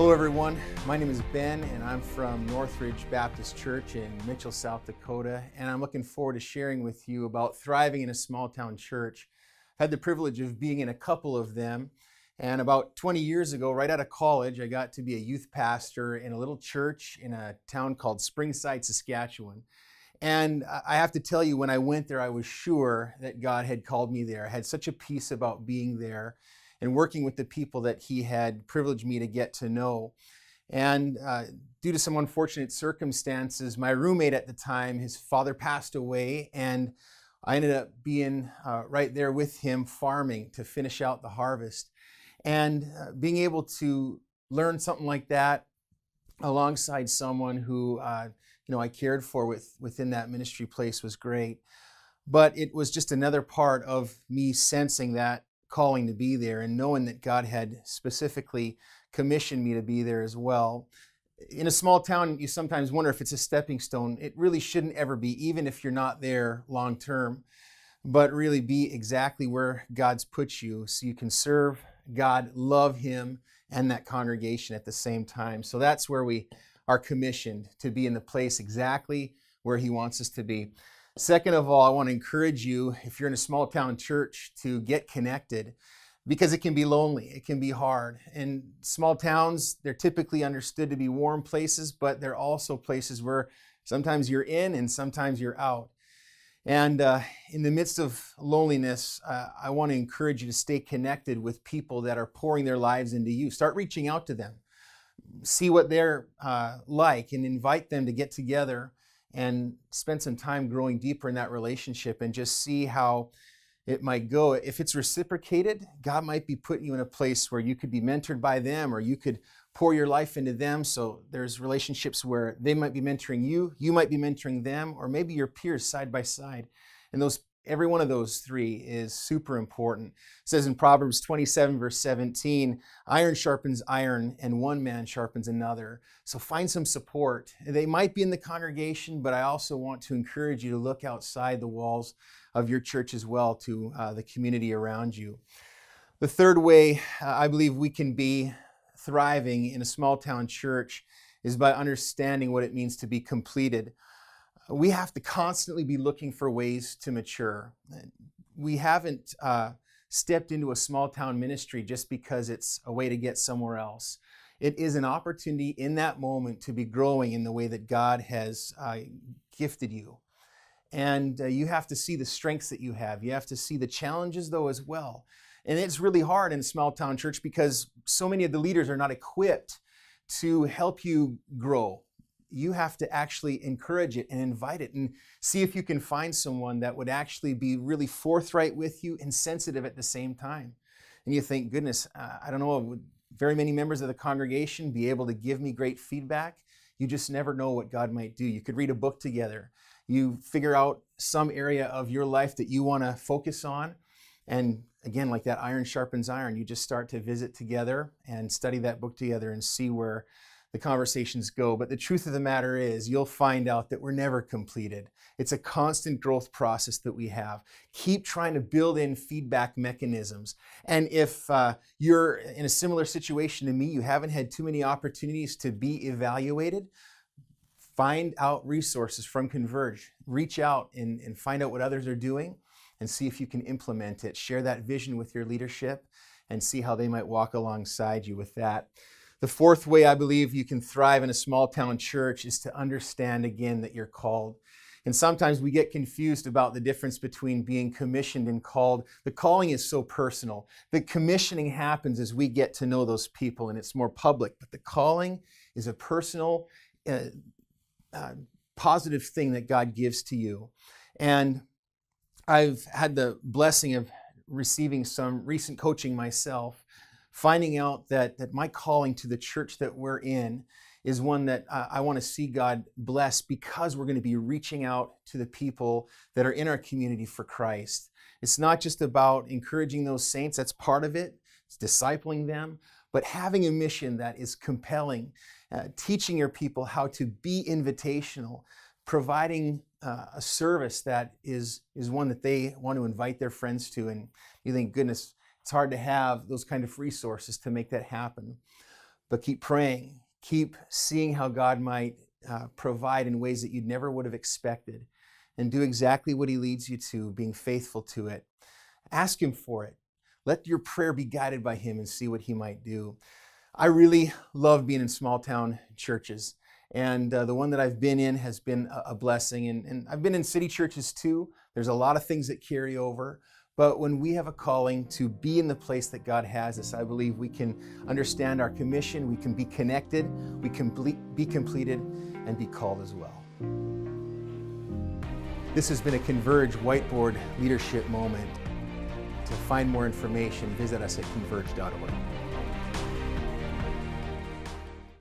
Hello everyone, my name is Ben and I'm from Northridge Baptist Church in Mitchell, South Dakota, and I'm looking forward to sharing with you about thriving in a small town church. I've had the privilege of being in a couple of them, and about 20 years ago, right out of college, I got to be a youth pastor in a little church in a town called Springside, Saskatchewan. And I have to tell you, when I went there, I was sure that God had called me there. I had such a peace about being there and working with the people that He had privileged me to get to know. And due to some unfortunate circumstances, my roommate at the time, his father passed away, and I ended up being right there with him farming to finish out the harvest. And being able to learn something like that alongside someone who I cared for within that ministry place was great. But it was just another part of me sensing that calling to be there and knowing that God had specifically commissioned me to be there as well. In a small town, you sometimes wonder if it's a stepping stone. It really shouldn't ever be, even if you're not there long term, but really be exactly where God's put you so you can serve God, love Him, and that congregation at the same time. So that's where we are commissioned, to be in the place exactly where He wants us to be. Second of all, I want to encourage you, if you're in a small town church, to get connected, because it can be lonely, it can be hard. And small towns, they're typically understood to be warm places, but they're also places where sometimes you're in and sometimes you're out. And in the midst of loneliness, I want to encourage you to stay connected with people that are pouring their lives into you. Start reaching out to them. See what they're like and invite them to get together and spend some time growing deeper in that relationship and just see how it might go. If it's reciprocated, God might be putting you in a place where you could be mentored by them, or you could pour your life into them. So there's relationships where they might be mentoring you, you might be mentoring them, or maybe your peers side by side. And every one of those three is super important. It says in Proverbs 27, verse 17, iron sharpens iron and one man sharpens another. So find some support. They might be in the congregation, but I also want to encourage you to look outside the walls of your church as well, to the community around you. The third way I believe we can be thriving in a small town church is by understanding what it means to be completed. We have to constantly be looking for ways to mature. We haven't stepped into a small town ministry just because it's a way to get somewhere else. It is an opportunity in that moment to be growing in the way that God has gifted you. And you have to see the strengths that you have. You have to see the challenges, though, as well. And it's really hard in a small town church because so many of the leaders are not equipped to help you grow. You have to actually encourage it and invite it and see if you can find someone that would actually be really forthright with you and sensitive at the same time. And you think, goodness, I don't know, would very many members of the congregation be able to give me great feedback? You just never know what God might do. You could read a book together. You figure out some area of your life that you want to focus on. And again, like that iron sharpens iron, you just start to visit together and study that book together and see where the conversations go. But the truth of the matter is, you'll find out that we're never completed. It's a constant growth process that we have. Keep trying to build in feedback mechanisms. And if you're in a similar situation to me, you haven't had too many opportunities to be evaluated, find out resources from Converge. Reach out and find out what others are doing and see if you can implement it. Share that vision with your leadership and see how they might walk alongside you with that. The fourth way I believe you can thrive in a small town church is to understand again that you're called. And sometimes we get confused about the difference between being commissioned and called. The calling is so personal. The commissioning happens as we get to know those people and it's more public. But the calling is a personal, positive thing that God gives to you. And I've had the blessing of receiving some recent coaching myself, finding out that my calling to the church that we're in is one that I want to see God bless, because we're going to be reaching out to the people that are in our community for Christ. It's not just about encouraging those saints, that's part of it, it's discipling them, but having a mission that is compelling, teaching your people how to be invitational, providing a service that is one that they want to invite their friends to. And you think, goodness, it's hard to have those kind of resources to make that happen. But keep praying. Keep seeing how God might provide in ways that you never would have expected. And do exactly what he leads you to, being faithful to it. Ask him for it. Let your prayer be guided by him and see what he might do. I really love being in small town churches. And the one that I've been in has been a blessing. And I've been in city churches too. There's a lot of things that carry over. But when we have a calling to be in the place that God has us, I believe we can understand our commission, we can be connected, we can be completed, and be called as well. This has been a Converge Whiteboard Leadership moment. To find more information, visit us at converge.org.